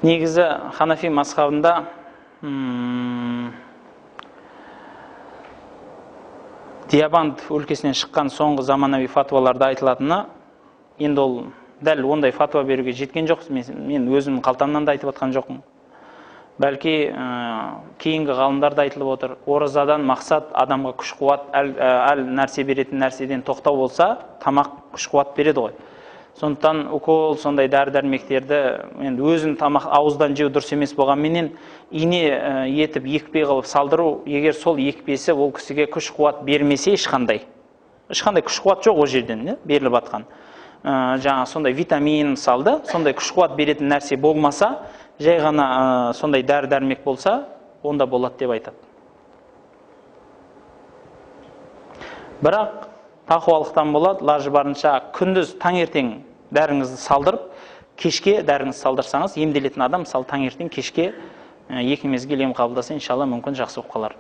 Негізі Ханафи мазхабында Диабанд өлкесінен шыққан соңғы заманауи фатуаларда айтылатыны, енді ол дәл ондай фатуа беруге жеткен жоқ. Мен өзім қалтамнан да айтып отқан жоқпын. Бәлки кейінгі ғалымдарда айтылып отыр. Оразадан мақсат адамға күш-қуат, әл нәрсе беретін нәрседен тоқтау болса, тамақ күш-қуат береді ғой. Сондықтан укол, сондай дәрі-дәрмектерді енді өзін тамақ ауыздан жеу дұрыс емес болғанменен ине етіп екпе қылып салдыру, егер сол екпесі ол кісіге күш-қуат бермесе, ешқандай күш-қуат жоқ ол жерден беріліп атқан. Жаңа сондай витамин салды, сондай күш-қуат беретін нәрсе болмаса, жай ғана сондай дәрі-дәрмек болса, онда болады деп айтады. Бірақ тақуалықтан болады, лажы барынша күндіз таңертең дәріңізді салдырып, кешке дәріңізді салдырсаңыз, емделетін адам мысалы таңертең кешке 2 мезгіл ем қабылдаса, иншалла мүмкін жақсы болып қалар.